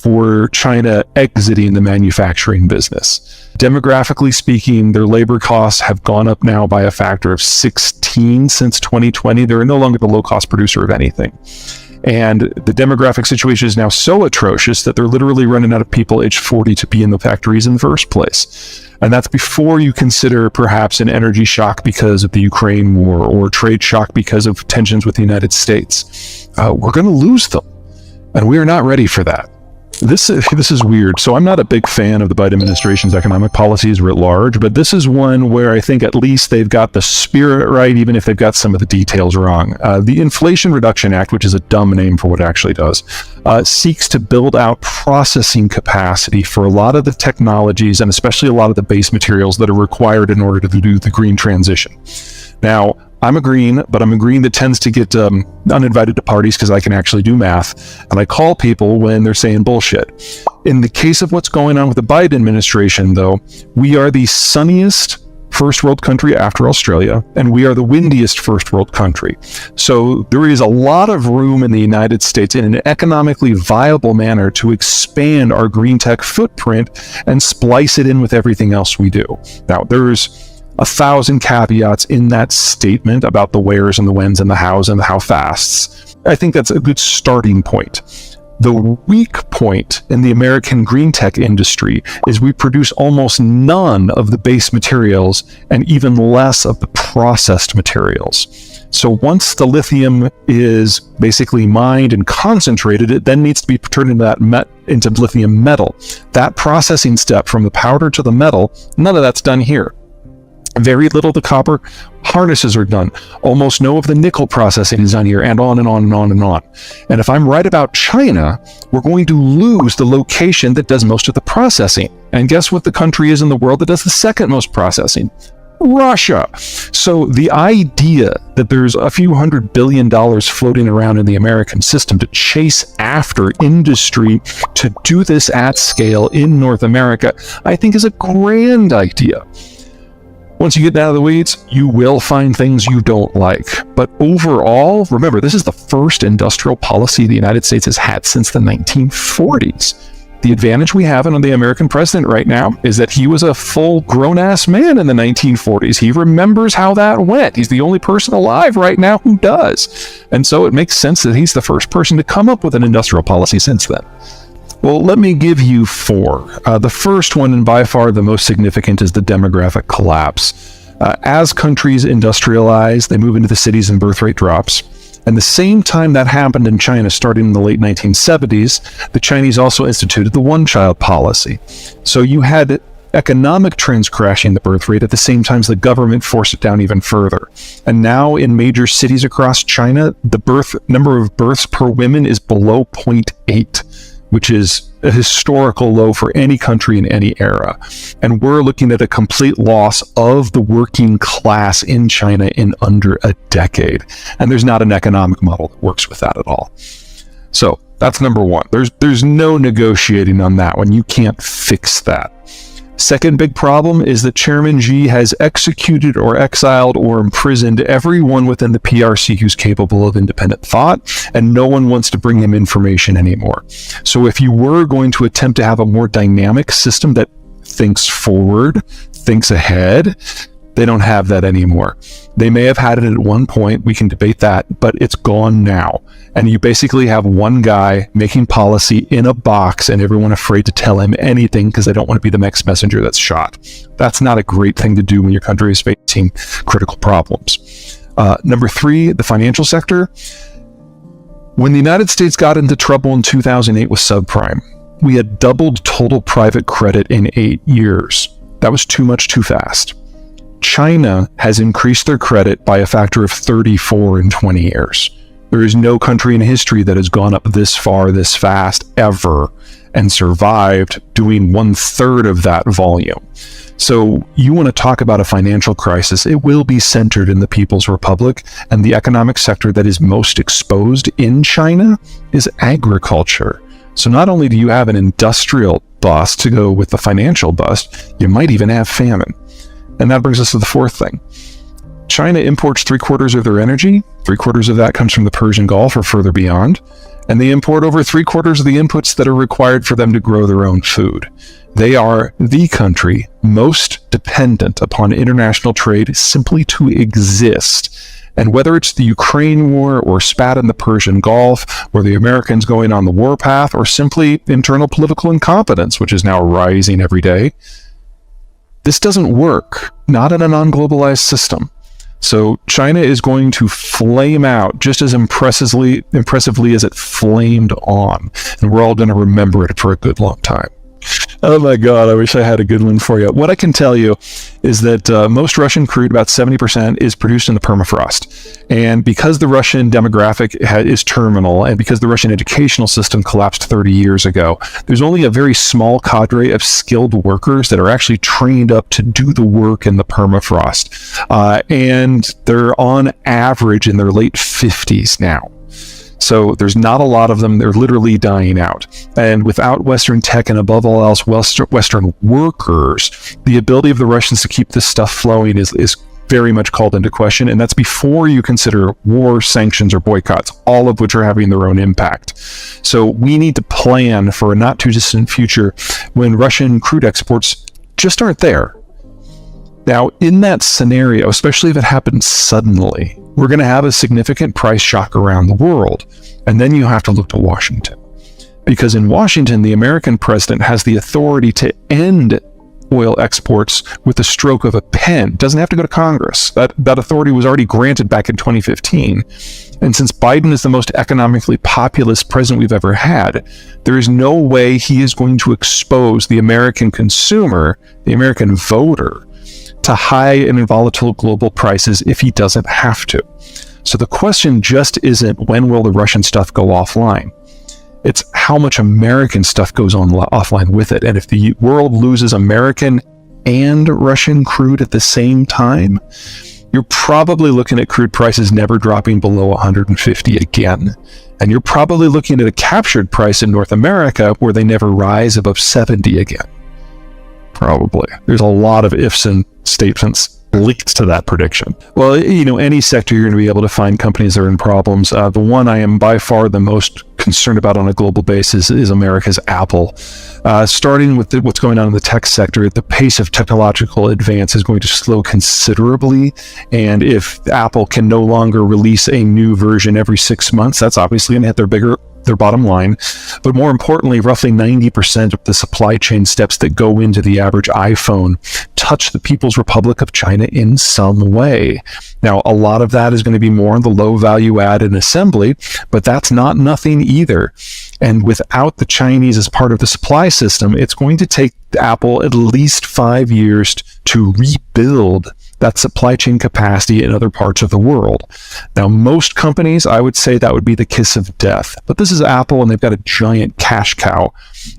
for China exiting the manufacturing business. Demographically speaking, their labor costs have gone up now by a factor of 16 since 2020. They're no longer the low-cost producer of anything. And the demographic situation is now so atrocious that they're literally running out of people aged 40 to be in the factories in the first place. And that's before you consider perhaps an energy shock because of the Ukraine war or trade shock because of tensions with the United States. We're going to lose them, and we are not ready for that. This is weird. So I'm not a big fan of the Biden administration's economic policies writ large, but this is one where I think at least they've got the spirit right, even if they've got some of the details wrong. The Inflation Reduction Act, which is a dumb name for what it actually does, seeks to build out processing capacity for a lot of the technologies and especially a lot of the base materials that are required in order to do the green transition. Now, I'm a green, but I'm a green that tends to get uninvited to parties because I can actually do math, and I call people when they're saying bullshit. In the case of what's going on with the Biden administration, though, we are the sunniest first world country after Australia, and we are the windiest first world country. So there is a lot of room in the United States in an economically viable manner to expand our green tech footprint and splice it in with everything else we do. Now, there's 1,000 caveats in that statement about the wheres and the whens and the hows and the how fasts. I think that's a good starting point. The weak point in the American green tech industry is we produce almost none of the base materials and even less of the processed materials. So once the lithium is basically mined and concentrated, it then needs to be turned into lithium metal. That processing step from the powder to the metal, none of that's done here. Very little of the copper harnesses are done. Almost no of the nickel processing is done here, and on and on and on and on. And if I'm right about China, we're going to lose the location that does most of the processing. And guess what the country is in the world that does the second most processing? Russia. So the idea that there's a few $100 billion floating around in the American system to chase after industry to do this at scale in North America, I think is a grand idea. Once you get out of the weeds, you will find things you don't like. But overall, remember, this is the first industrial policy the United States has had since the 1940s. The advantage we have on the American president right now is that he was a full grown-ass man in the 1940s. He remembers how that went. He's the only person alive right now who does. And so it makes sense that he's the first person to come up with an industrial policy since then. Well, let me give you four. The first one, and by far the most significant, is the demographic collapse. As countries industrialize, they move into the cities and birth rate drops. And the same time that happened in China, starting in the late 1970s, the Chinese also instituted the one-child policy. So you had economic trends crashing the birth rate at the same time as the government forced it down even further. And now in major cities across China, the number of births per woman is below 0.8. which is a historical low for any country in any era. And we're looking at a complete loss of the working class in China in under a decade. And there's not an economic model that works with that at all. So that's number one. There's no negotiating on that one. You can't fix that. Second big problem is that Chairman Xi has executed or exiled or imprisoned everyone within the PRC who's capable of independent thought, and no one wants to bring him information anymore. So if you were going to attempt to have a more dynamic system that thinks forward, thinks ahead, they don't have that anymore. They may have had it at one point, we can debate that, but it's gone now. And you basically have one guy making policy in a box and everyone afraid to tell him anything because they don't want to be the next messenger that's shot. That's not a great thing to do when your country is facing critical problems. Number three, the financial sector. When the United States got into trouble in 2008 with subprime, we had doubled total private credit in 8 years. That was too much too fast. China has increased their credit by a factor of 34 in 20 years. There is no country in history that has gone up this far, this fast, ever, and survived doing 1/3 of that volume. So you want to talk about a financial crisis, it will be centered in the People's Republic, and the economic sector that is most exposed in China is agriculture. So not only do you have an industrial bust to go with the financial bust, you might even have famine. And that brings us to the fourth thing. China imports 3/4 of their energy. 3/4 of that comes from the Persian Gulf or further beyond. And they import over 3/4 of the inputs that are required for them to grow their own food. They are the country most dependent upon international trade simply to exist. And whether it's the Ukraine war or spat in the Persian Gulf or the Americans going on the warpath or simply internal political incompetence, which is now rising every day, this doesn't work, not in a non-globalized system. So China is going to flame out just as impressively as it flamed on. And we're all going to remember it for a good long time. Oh my God, I wish I had a good one for you. What I can tell you is that most Russian crude, about 70%, is produced in the permafrost. And because the Russian demographic is terminal, and because the Russian educational system collapsed 30 years ago, there's only a very small cadre of skilled workers that are actually trained up to do the work in the permafrost. And they're on average in their late 50s now. So there's not a lot of them. They're literally dying out. And without Western tech and above all else, Western workers, the ability of the Russians to keep this stuff flowing is very much called into question. And that's before you consider war, sanctions, or boycotts, all of which are having their own impact. So we need to plan for a not too distant future when Russian crude exports just aren't there. Now, in that scenario, especially if it happens suddenly, we're going to have a significant price shock around the world. And then you have to look to Washington. Because in Washington, the American president has the authority to end oil exports with the stroke of a pen. It doesn't have to go to Congress. That authority was already granted back in 2015. And since Biden is the most economically populist president we've ever had, there is no way he is going to expose the American consumer, the American voter, to high and volatile global prices if he doesn't have to. So the question just isn't when will the Russian stuff go offline. It's how much American stuff goes on offline with it. And if the world loses American and Russian crude at the same time, you're probably looking at crude prices never dropping below 150 again. And you're probably looking at a captured price in North America where they never rise above 70 again. Probably. There's a lot of ifs and statements linked to that prediction. Well, any sector you're going to be able to find companies that are in problems. The one I am by far the most concerned about on a global basis is America's Apple. Starting with what's going on in the tech sector, the pace of technological advance is going to slow considerably. And if Apple can no longer release a new version every 6 months, that's obviously going to hit their bottom line. But more importantly, roughly 90% of the supply chain steps that go into the average iPhone touch the People's Republic of China in some way. Now, a lot of that is going to be more on the low value add and assembly, but that's not nothing either. And without the Chinese as part of the supply system, it's going to take Apple at least 5 years to rebuild that supply chain capacity in other parts of the world. Now, most companies, I would say that would be the kiss of death. But this is Apple, and they've got a giant cash cow,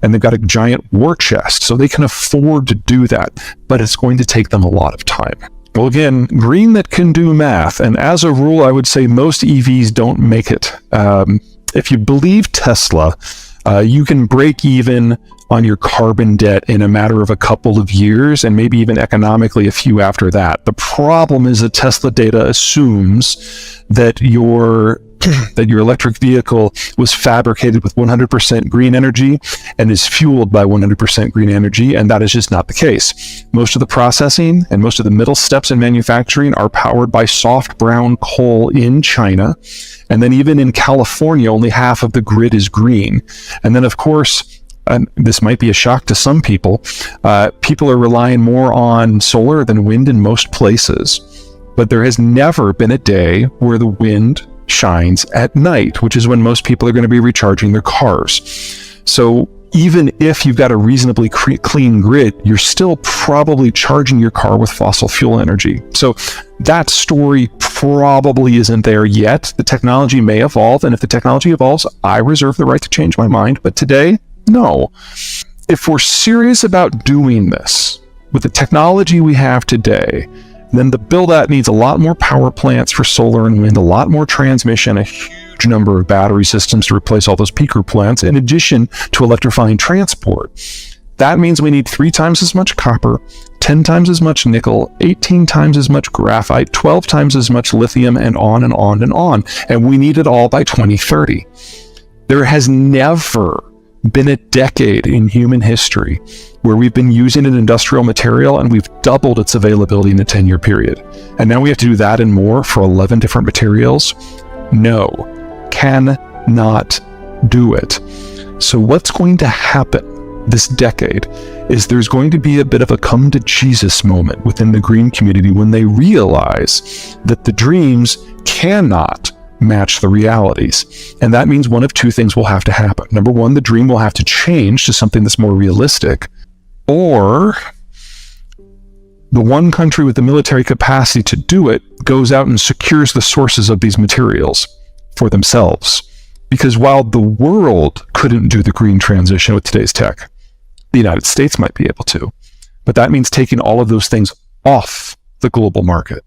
and they've got a giant war chest, so they can afford to do that. But it's going to take them a lot of time. Well, again, green that can do math. And as a rule, I would say most EVs don't make it. If you believe Tesla, you can break even on your carbon debt in a matter of a couple of years, and maybe even economically a few after that. The problem is that Tesla data assumes that your electric vehicle was fabricated with 100% green energy and is fueled by 100% green energy, and that is just not the case. Most of the processing and most of the middle steps in manufacturing are powered by soft brown coal in China, and then even in California, only half of the grid is green. And then, of course, and this might be a shock to some people, people are relying more on solar than wind in most places. But there has never been a day where the wind shines at night, which is when most people are going to be recharging their cars. So even if you've got a reasonably clean grid, you're still probably charging your car with fossil fuel energy. So that story probably isn't there yet. The technology may evolve, and if the technology evolves, I reserve the right to change my mind. But today, no. If we're serious about doing this with the technology we have today, then the build-out needs a lot more power plants for solar and wind, a lot more transmission, a huge number of battery systems to replace all those peaker plants, in addition to electrifying transport. That means we need 3 times as much copper, 10 times as much nickel, 18 times as much graphite, 12 times as much lithium, and on and on and on. And we need it all by 2030. There has never been a decade in human history where we've been using an industrial material and we've doubled its availability in a 10-year period. And now we have to do that and more for 11 different materials? No, cannot do it. So what's going to happen this decade is there's going to be a bit of a come to Jesus moment within the green community when they realize that the dreams cannot match the realities. And that means one of two things will have to happen. Number one, the dream will have to change to something that's more realistic, or the one country with the military capacity to do it goes out and secures the sources of these materials for themselves. Because while the world couldn't do the green transition with today's tech, the United States might be able to. But that means taking all of those things off the global market.